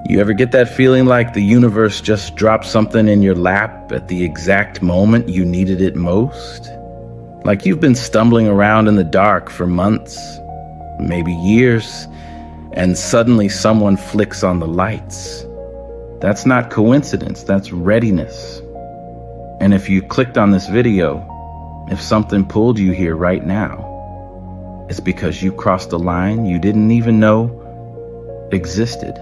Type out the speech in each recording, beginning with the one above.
You ever get that feeling like the universe just dropped something in your lap at the exact moment you needed it most? Like you've been stumbling around in the dark for months, maybe years, and suddenly someone flicks on the lights. That's not coincidence, that's readiness. And if you clicked on this video, if something pulled you here right now, it's because you crossed a line you didn't even know existed.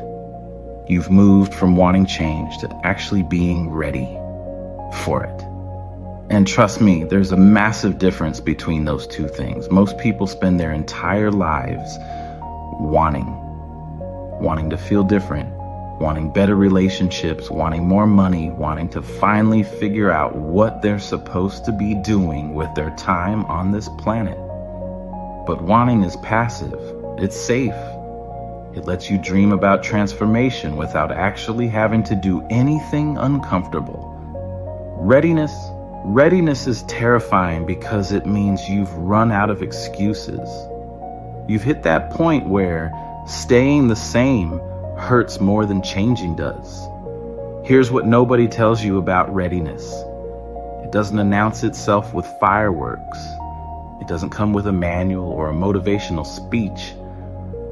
You've moved from wanting change to actually being ready for it. And trust me, there's a massive difference between those two things. Most people spend their entire lives wanting to feel different, wanting better relationships, wanting more money, wanting to finally figure out what they're supposed to be doing with their time on this planet. But wanting is passive. It's safe. It lets you dream about transformation without actually having to do anything uncomfortable. Readiness is terrifying because it means you've run out of excuses. You've hit that point where staying the same hurts more than changing does. Here's what nobody tells you about readiness. It doesn't announce itself with fireworks. It doesn't come with a manual or a motivational speech.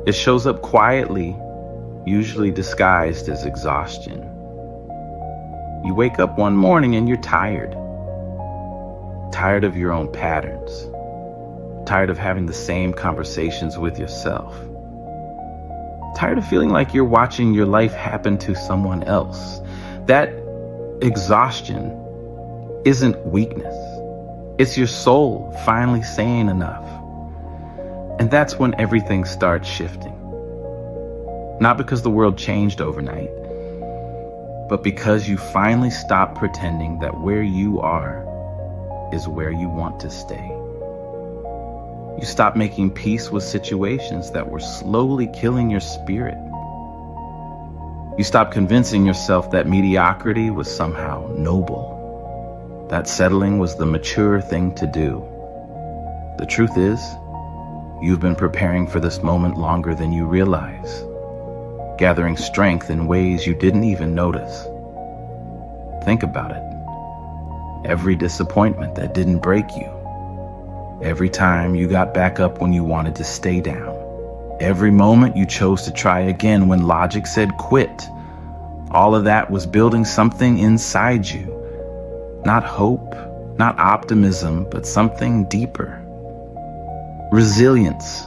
It shows up quietly, usually disguised as exhaustion. You wake up one morning and you're tired. Tired of your own patterns. Tired of having the same conversations with yourself. Tired of feeling like you're watching your life happen to someone else. That exhaustion isn't weakness. It's your soul finally saying enough. And that's when everything starts shifting. Not because the world changed overnight, but because you finally stop pretending that where you are is where you want to stay. You stop making peace with situations that were slowly killing your spirit. You stop convincing yourself that mediocrity was somehow noble, that settling was the mature thing to do. The truth is, you've been preparing for this moment longer than you realize, gathering strength in ways you didn't even notice. Think about it. Every disappointment that didn't break you. Every time you got back up when you wanted to stay down. Every moment you chose to try again when logic said quit. All of that was building something inside you. Not hope, not optimism, but something deeper. Resilience,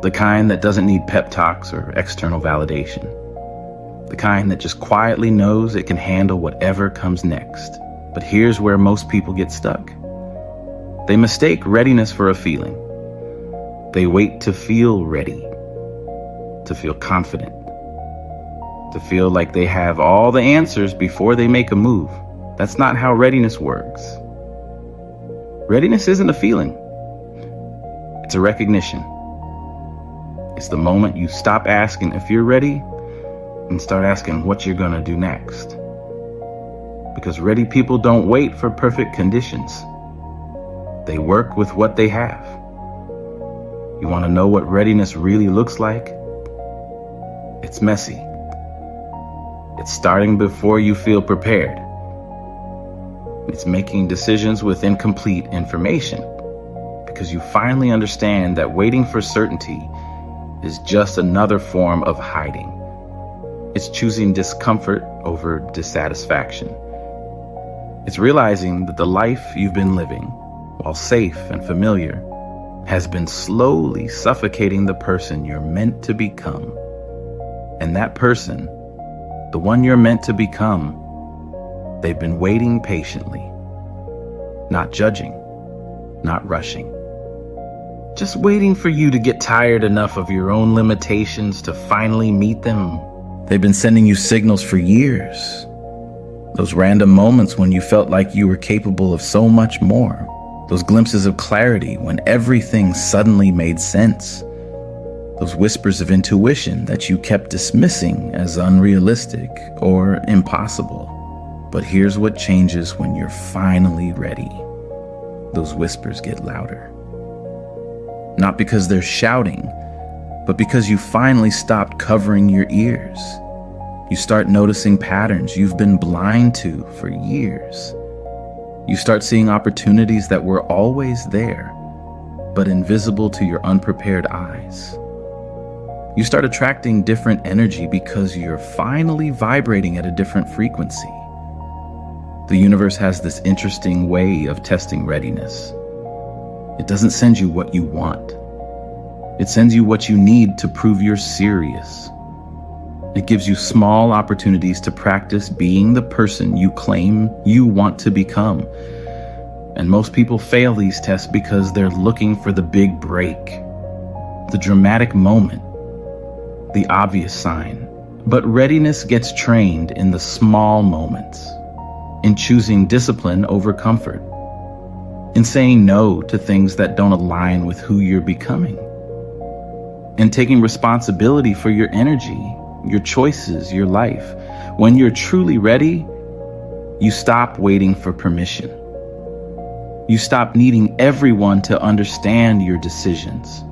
the kind that doesn't need pep talks or external validation. The kind that just quietly knows it can handle whatever comes next. But here's where most people get stuck. They mistake readiness for a feeling. They wait to feel ready, to feel confident, to feel like they have all the answers before they make a move. That's not how readiness works. Readiness isn't a feeling. It's a recognition. It's the moment you stop asking if you're ready and start asking what you're gonna do next. Because ready people don't wait for perfect conditions. They work with what they have. You wanna know what readiness really looks like? It's messy. It's starting before you feel prepared. It's making decisions with incomplete information. Because you finally understand that waiting for certainty is just another form of hiding. It's choosing discomfort over dissatisfaction. It's realizing that the life you've been living, while safe and familiar, has been slowly suffocating the person you're meant to become. And that person, the one you're meant to become, they've been waiting patiently, not judging, not rushing. Just waiting for you to get tired enough of your own limitations to finally meet them. They've been sending you signals for years. Those random moments when you felt like you were capable of so much more. Those glimpses of clarity when everything suddenly made sense. Those whispers of intuition that you kept dismissing as unrealistic or impossible. But here's what changes when you're finally ready. Those whispers get louder. Not because they're shouting, but because you finally stopped covering your ears. You start noticing patterns you've been blind to for years. You start seeing opportunities that were always there, but invisible to your unprepared eyes. You start attracting different energy because you're finally vibrating at a different frequency. The universe has this interesting way of testing readiness. It doesn't send you what you want. It sends you what you need to prove you're serious. It gives you small opportunities to practice being the person you claim you want to become. And most people fail these tests because they're looking for the big break, the dramatic moment, the obvious sign. But readiness gets trained in the small moments, in choosing discipline over comfort, in saying no to things that don't align with who you're becoming, and taking responsibility for your energy, your choices, your life. When you're truly ready, you stop waiting for permission. You stop needing everyone to understand your decisions.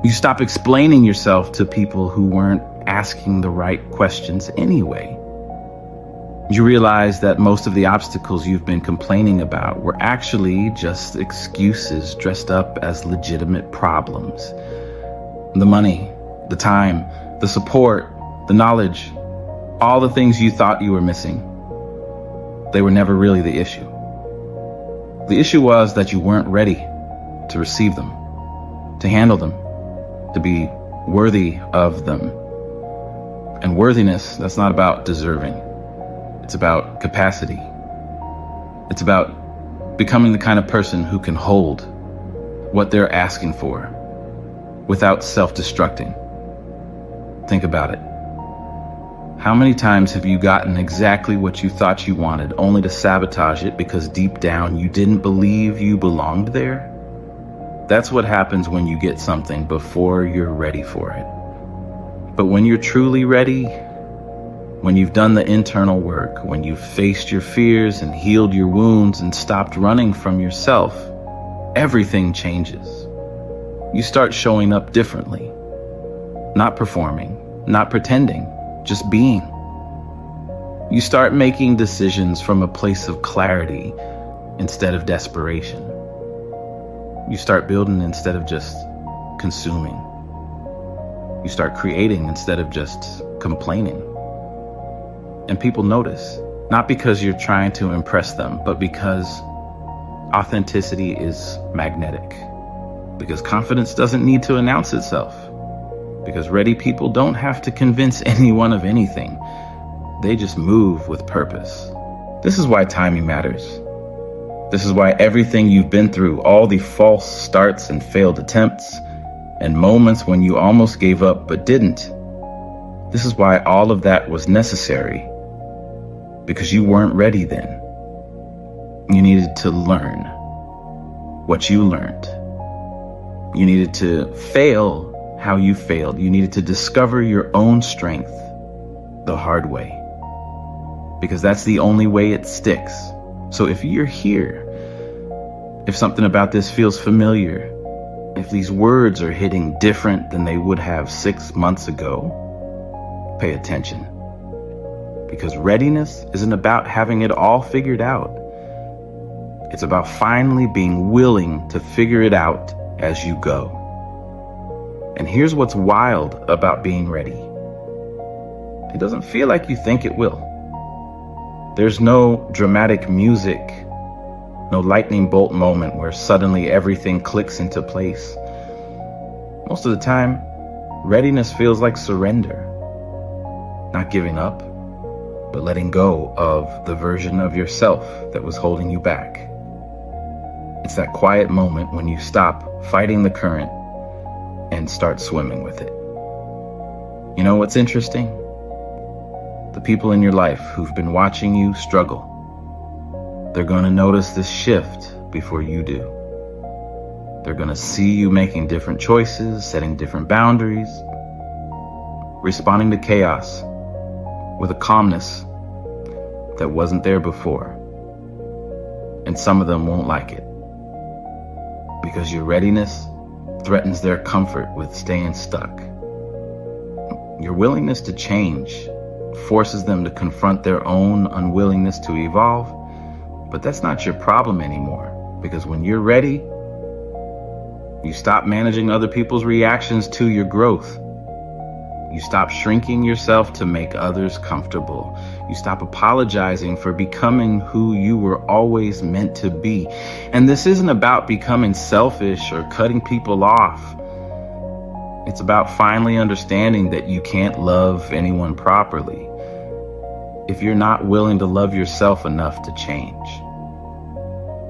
You stop explaining yourself to people who weren't asking the right questions anyway. You realize that most of the obstacles you've been complaining about were actually just excuses dressed up as legitimate problems. The money, the time, the support, the knowledge, all the things you thought you were missing, they were never really the issue. The issue was that you weren't ready to receive them, to handle them, to be worthy of them. And worthiness, that's not about deserving. It's about capacity. It's about becoming the kind of person who can hold what they're asking for without self-destructing. Think about it. How many times have you gotten exactly what you thought you wanted, only to sabotage it because deep down you didn't believe you belonged there? That's what happens when you get something before you're ready for it. But when you're truly ready, when you've done the internal work, when you've faced your fears and healed your wounds and stopped running from yourself, everything changes. You start showing up differently. Not performing, not pretending, just being. You start making decisions from a place of clarity instead of desperation. You start building instead of just consuming. You start creating instead of just complaining. And people notice, not because you're trying to impress them, but because authenticity is magnetic. Because confidence doesn't need to announce itself. Because ready people don't have to convince anyone of anything. They just move with purpose. This is why timing matters. This is why everything you've been through, all the false starts and failed attempts, and moments when you almost gave up but didn't, this is why all of that was necessary. Because you weren't ready then. You needed to learn what you learned. You needed to fail how you failed. You needed to discover your own strength the hard way, because that's the only way it sticks. So if you're here, if something about this feels familiar, if these words are hitting different than they would have 6 months ago, pay attention. Because readiness isn't about having it all figured out. It's about finally being willing to figure it out as you go. And here's what's wild about being ready. It doesn't feel like you think it will. There's no dramatic music, no lightning bolt moment where suddenly everything clicks into place. Most of the time, readiness feels like surrender. Not giving up, but letting go of the version of yourself that was holding you back. It's that quiet moment when you stop fighting the current and start swimming with it. You know what's interesting? The people in your life who've been watching you struggle, they're going to notice this shift before you do. They're going to see you making different choices, setting different boundaries, responding to chaos with a calmness that wasn't there before. And some of them won't like it, because your readiness threatens their comfort with staying stuck. Your willingness to change forces them to confront their own unwillingness to evolve. But that's not your problem anymore, because when you're ready, you stop managing other people's reactions to your growth. You stop shrinking yourself to make others comfortable. You stop apologizing for becoming who you were always meant to be. And this isn't about becoming selfish or cutting people off. It's about finally understanding that you can't love anyone properly if you're not willing to love yourself enough to change.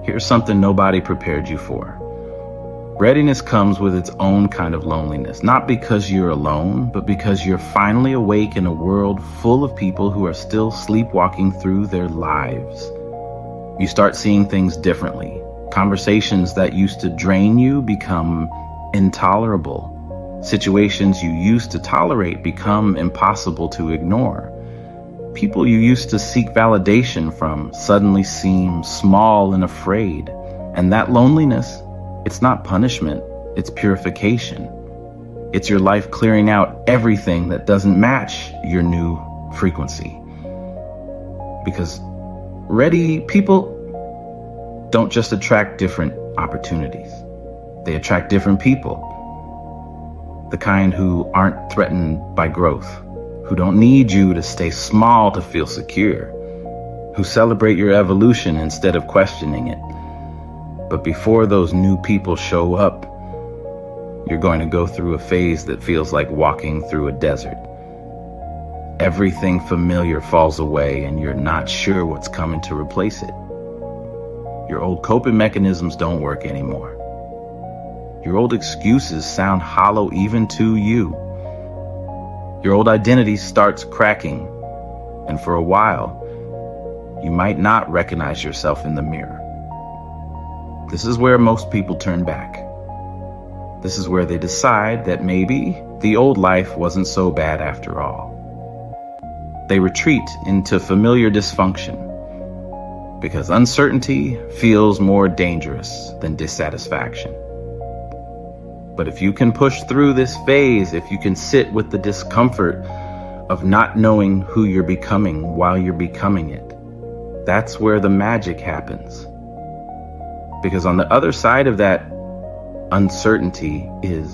Here's something nobody prepared you for. Readiness comes with its own kind of loneliness, not because you're alone, but because you're finally awake in a world full of people who are still sleepwalking through their lives. You start seeing things differently. Conversations that used to drain you become intolerable. Situations you used to tolerate become impossible to ignore. People you used to seek validation from suddenly seem small and afraid. And that loneliness, it's not punishment, it's purification. It's your life clearing out everything that doesn't match your new frequency. Because ready people don't just attract different opportunities. They attract different people. The kind who aren't threatened by growth, who don't need you to stay small to feel secure, who celebrate your evolution instead of questioning it. But before those new people show up, you're going to go through a phase that feels like walking through a desert. Everything familiar falls away and you're not sure what's coming to replace it. Your old coping mechanisms don't work anymore. Your old excuses sound hollow even to you. Your old identity starts cracking, and for a while, you might not recognize yourself in the mirror. This is where most people turn back. This is where they decide that maybe the old life wasn't so bad after all. They retreat into familiar dysfunction because uncertainty feels more dangerous than dissatisfaction. But if you can push through this phase, if you can sit with the discomfort of not knowing who you're becoming while you're becoming it, that's where the magic happens. Because on the other side of that uncertainty is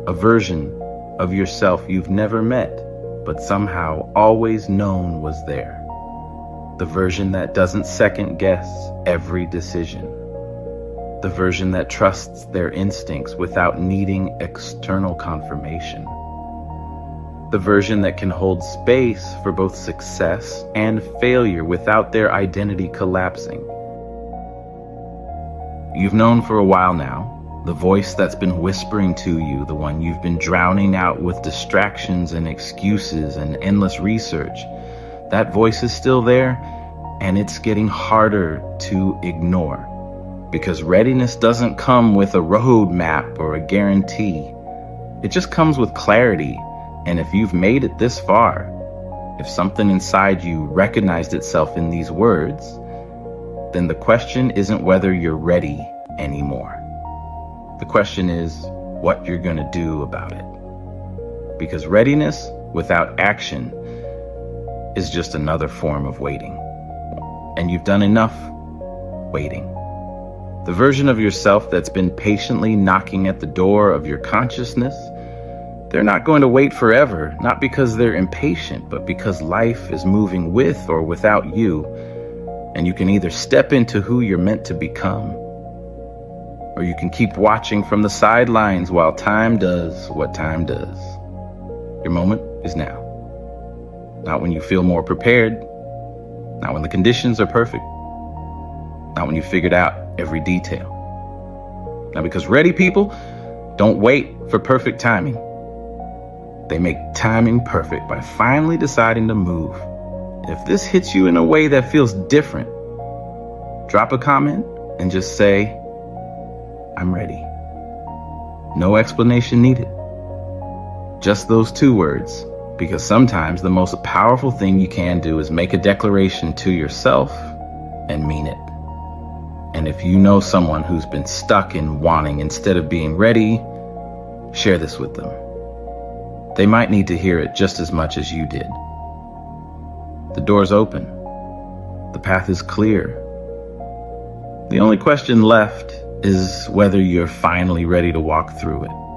a version of yourself you've never met, but somehow always known was there. The version that doesn't second guess every decision. The version that trusts their instincts without needing external confirmation. The version that can hold space for both success and failure without their identity collapsing. You've known for a while now, the voice that's been whispering to you, the one you've been drowning out with distractions and excuses and endless research. That voice is still there, and it's getting harder to ignore. Because readiness doesn't come with a roadmap or a guarantee. It just comes with clarity. And if you've made it this far, if something inside you recognized itself in these words, then the question isn't whether you're ready anymore. The question is what you're going to do about it. Because readiness without action is just another form of waiting. And you've done enough waiting. The version of yourself that's been patiently knocking at the door of your consciousness, they're not going to wait forever, not because they're impatient, but because life is moving with or without you. And you can either step into who you're meant to become, or you can keep watching from the sidelines while time does what time does. Your moment is now. Not when you feel more prepared, not when the conditions are perfect, not when you figured out every detail. Now, because ready people don't wait for perfect timing. They make timing perfect by finally deciding to move. If this hits you in a way that feels different, drop a comment and just say, I'm ready. No explanation needed. Just those two words, because sometimes the most powerful thing you can do is make a declaration to yourself and mean it. And if you know someone who's been stuck in wanting instead of being ready, share this with them. They might need to hear it just as much as you did. The door's open. The path is clear. The only question left is whether you're finally ready to walk through it.